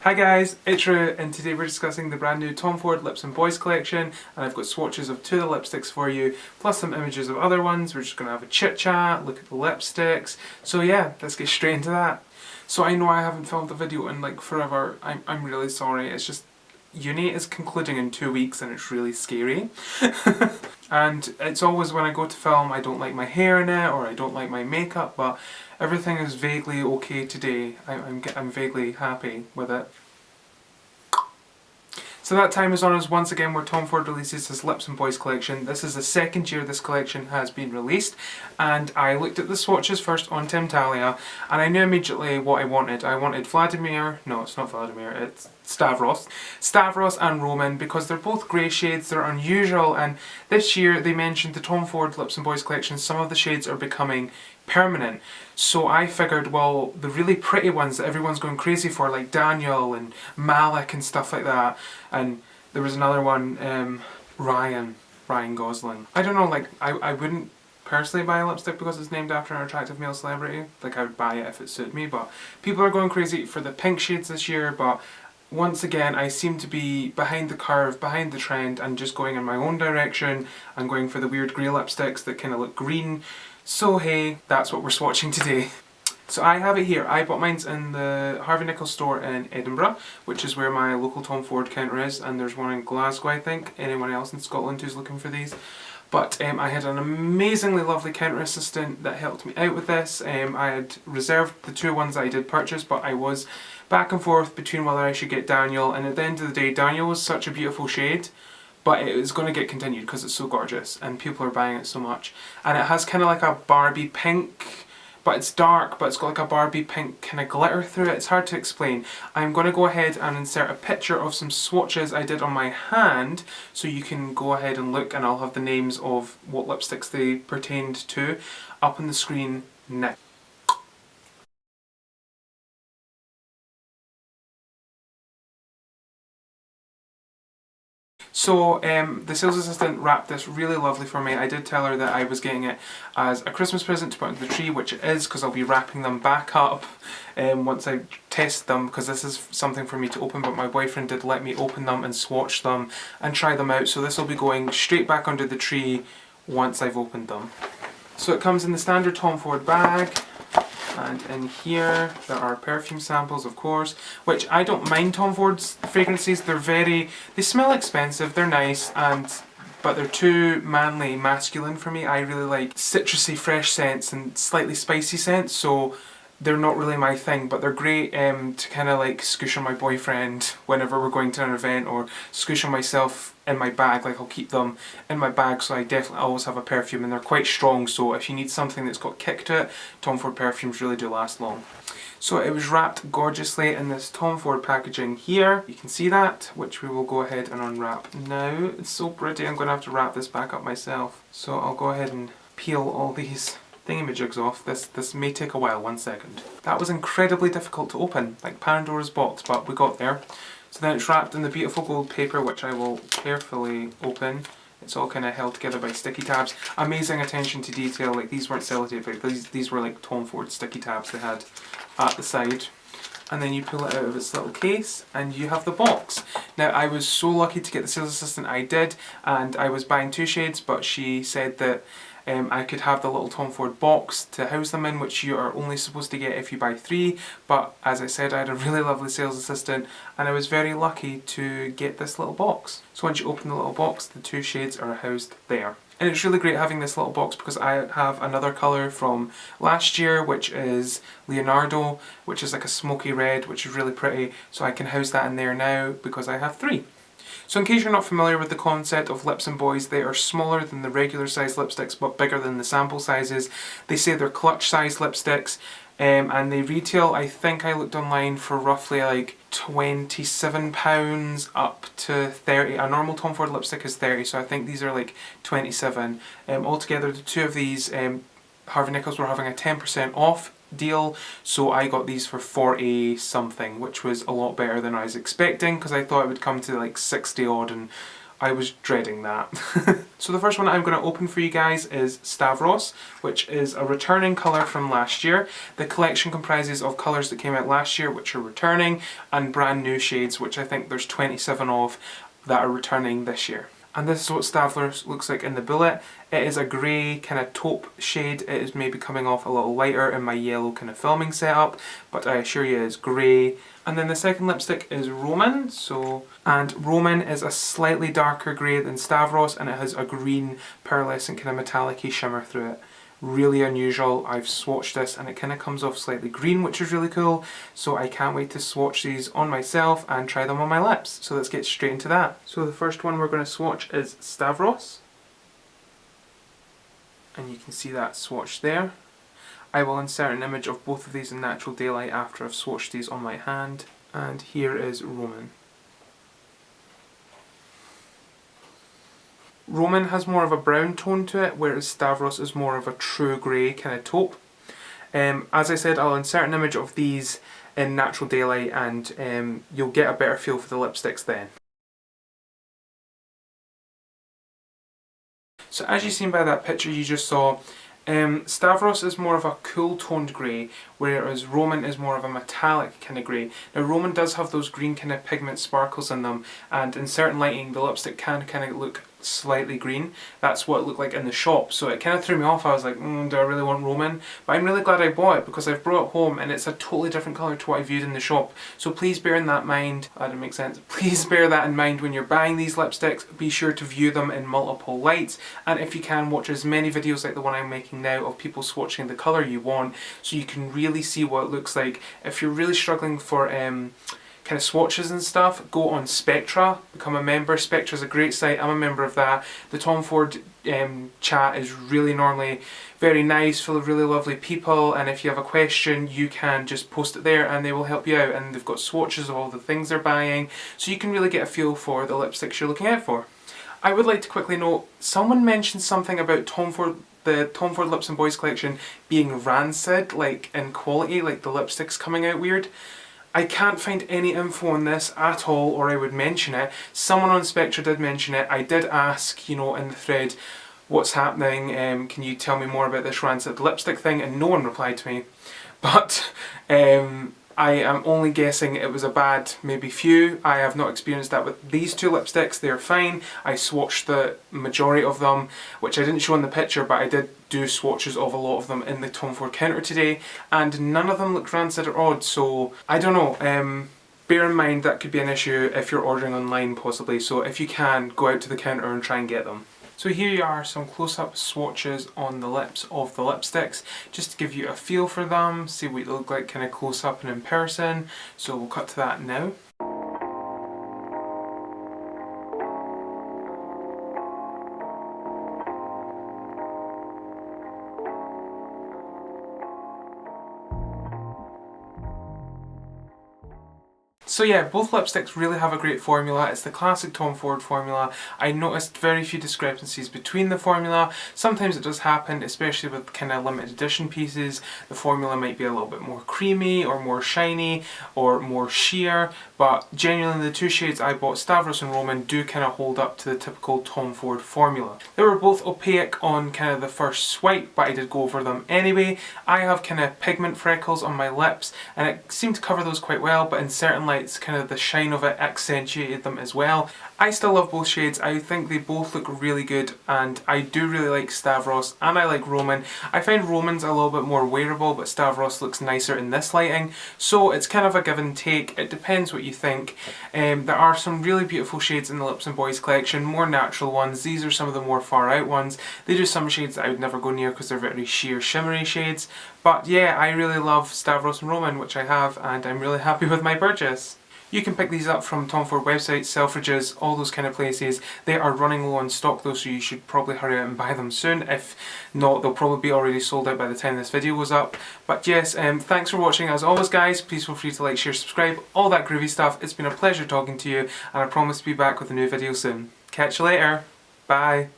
Hi guys, it's Ru, and today we're discussing the brand new Tom Ford Lips and Boys collection, and I've got swatches of 2 of the lipsticks for you, plus some images of other ones. We're just going to have a chit chat, look at the lipsticks. So yeah, let's get straight into that. So I know I haven't filmed a video in like forever. I'm really sorry. It's just uni is concluding in 2 weeks and it's really scary. And it's always when I go to film I don't like my hair in it or I don't like my makeup, but everything is vaguely okay today. I'm vaguely happy with it. So that time is on us once again where Tom Ford releases his Lips and Boys collection. This is the second year this collection has been released, and I looked at the swatches first on Timtalia and I knew immediately what I wanted. I wanted Vladimir, no it's not Vladimir, it's Stavros and Roman, because they're both grey shades, they're unusual, and this year they mentioned the Tom Ford Lips and Boys collection, some of the shades are becoming permanent. So I figured, well, the really pretty ones that everyone's going crazy for, like Daniel and Malik and stuff like that, and there was another one, Ryan Gosling. I don't know, like, I wouldn't personally buy a lipstick because it's named after an attractive male celebrity. Like, I would buy it if it suited me, but people are going crazy for the pink shades this year, but once again, I seem to be behind the curve, behind the trend, and just going in my own direction. I'm going for the weird grey lipsticks that kind of look green. So hey, that's what we're swatching today. So I have it here. I bought mine in the Harvey Nichols store in Edinburgh, which is where my local Tom Ford counter is, and there's one in Glasgow, I think. Anyone else in Scotland who's looking for these? But I had an amazingly lovely counter assistant that helped me out with this. I had reserved the 2 ones that I did purchase, but I was back and forth between whether I should get Daniel, and at the end of the day Daniel was such a beautiful shade, but it is going to get continued because it's so gorgeous and people are buying it so much. And it has kind of like a Barbie pink, but it's dark, but it's got like a Barbie pink kind of glitter through it. It's hard to explain. I'm going to go ahead and insert a picture of some swatches I did on my hand, so you can go ahead and look, and I'll have the names of what lipsticks they pertained to up on the screen now. So the sales assistant wrapped this really lovely for me. I did tell her that I was getting it as a Christmas present to put under the tree, which it is, because I'll be wrapping them back up once I test them, because this is something for me to open, but my boyfriend did let me open them and swatch them and try them out, so this will be going straight back under the tree once I've opened them. So it comes in the standard Tom Ford bag. And in here there are perfume samples, of course, which I don't mind Tom Ford's fragrances. They smell expensive, they're nice, but they're too manly, masculine for me. I really like citrusy, fresh scents and slightly spicy scents, so they're not really my thing, but they're great to kind of like scoosh on my boyfriend whenever we're going to an event, or scoosh on myself in my bag. Like, I'll keep them in my bag, so I definitely always have a perfume, and they're quite strong, so if you need something that's got kick to it, Tom Ford perfumes really do last long. So it was wrapped gorgeously in this Tom Ford packaging here. You can see that, which we will go ahead and unwrap now. It's so pretty. I'm going to have to wrap this back up myself. So I'll go ahead and peel all these thingamajigs off. This may take a while, 1 second. That was incredibly difficult to open, like Pandora's box, but we got there. So then it's wrapped in the beautiful gold paper, which I will carefully open. It's all kind of held together by sticky tabs. Amazing attention to detail. Like, these weren't sellotape, like these were like Tom Ford sticky tabs they had at the side. And then you pull it out of its little case and you have the box. Now, I was so lucky to get the sales assistant I did, and I was buying 2 shades, but she said that I could have the little Tom Ford box to house them in, which you are only supposed to get if you buy 3, but as I said, I had a really lovely sales assistant and I was very lucky to get this little box. So once you open the little box, the 2 shades are housed there. And it's really great having this little box because I have another colour from last year, which is Leonardo, which is like a smoky red, which is really pretty, so I can house that in there now because I have 3. So in case you're not familiar with the concept of Lips and Boys, they are smaller than the regular size lipsticks but bigger than the sample sizes. They say they're clutch size lipsticks, and they retail, I think I looked online, for roughly like £27 up to 30. A normal Tom Ford lipstick is 30, so I think these are like 27. Altogether, the 2 of these, Harvey Nichols were having a 10% off deal, so I got these for 40 something, which was a lot better than I was expecting, because I thought it would come to like 60 odd, and I was dreading that. So the first one I'm going to open for you guys is Stavros, which is a returning colour from last year. The collection comprises of colours that came out last year which are returning, and brand new shades, which I think there's 27 of that are returning this year. And this is what Stavros looks like in the bullet. It is a grey kind of taupe shade. It is maybe coming off a little lighter in my yellow kind of filming setup, but I assure you it's grey. And then the second lipstick is Roman. And Roman is a slightly darker grey than Stavros, and it has a green pearlescent kind of metallic-y shimmer through it. Really unusual. I've swatched this and it kind of comes off slightly green, which is really cool. So I can't wait to swatch these on myself and try them on my lips. So let's get straight into that. So the first one we're going to swatch is Stavros. And you can see that swatch there. I will insert an image of both of these in natural daylight after I've swatched these on my hand. And here is Roman. Roman has more of a brown tone to it, whereas Stavros is more of a true grey kind of taupe. As I said, I'll insert an image of these in natural daylight and you'll get a better feel for the lipsticks then. So as you've seen by that picture you just saw, Stavros is more of a cool toned grey, whereas Roman is more of a metallic kind of grey. Now Roman does have those green kind of pigment sparkles in them, and in certain lighting the lipstick can kind of look slightly green. That's what it looked like in the shop, so it kind of threw me off. I was like, do I really want Roman? But I'm really glad I bought it because I've brought it home and it's a totally different colour to what I viewed in the shop. So please bear in that mind, that didn't make sense, please bear that in mind when you're buying these lipsticks. Be sure to view them in multiple lights, and if you can, watch as many videos like the one I'm making now of people swatching the colour you want, so you can really see what it looks like. If you're really struggling for kind of swatches and stuff, go on Spectra, become a member. Spectra's a great site, I'm a member of that. The Tom Ford chat is really normally very nice, full of really lovely people, and if you have a question you can just post it there and they will help you out, and they've got swatches of all the things they're buying, so you can really get a feel for the lipsticks you're looking out for. I would like to quickly note, someone mentioned something about the Tom Ford Lips and Boys collection being rancid, like in quality, like the lipsticks coming out weird. I can't find any info on this at all, or I would mention it. Someone on Spectra did mention it. I did ask, you know, in the thread, what's happening, can you tell me more about this rancid lipstick thing, and no one replied to me. But I am only guessing it was a bad maybe few. I have not experienced that with these two lipsticks. They're fine. I swatched the majority of them, which I didn't show in the picture, but I did do swatches of a lot of them in the Tom Ford counter today, and none of them looked rancid or odd, so I don't know. Bear in mind that could be an issue if you're ordering online possibly, so if you can, go out to the counter and try and get them. So here are some close-up swatches on the lips of the lipsticks, just to give you a feel for them, see what they look like kind of close-up and in person. So we'll cut to that now. So yeah, both lipsticks really have a great formula. It's the classic Tom Ford formula. I noticed very few discrepancies between the formula. Sometimes it does happen, especially with kind of limited edition pieces. The formula might be a little bit more creamy or more shiny or more sheer, but genuinely the two shades I bought, Stavros and Roman, do kind of hold up to the typical Tom Ford formula. They were both opaque on kind of the first swipe, but I did go over them anyway. I have kind of pigment freckles on my lips and it seemed to cover those quite well, but in certain lights kind of the shine of it accentuated them as well. I still love both shades. I think they both look really good, and I do really like Stavros and I like Roman. I find Roman's a little bit more wearable, but Stavros looks nicer in this lighting, so it's kind of a give and take. It depends what you think. There are some really beautiful shades in the Lips and Boys collection, more natural ones. These are some of the more far out ones. They do some shades that I would never go near because they're very sheer shimmery shades, but yeah, I really love Stavros and Roman, which I have, and I'm really happy with my purchase. You can pick these up from Tom Ford websites, Selfridges, all those kind of places. They are running low on stock though, so you should probably hurry out and buy them soon. If not, they'll probably be already sold out by the time this video goes up. But yes, thanks for watching as always guys. Please feel free to like, share, subscribe, all that groovy stuff. It's been a pleasure talking to you, and I promise to be back with a new video soon. Catch you later. Bye.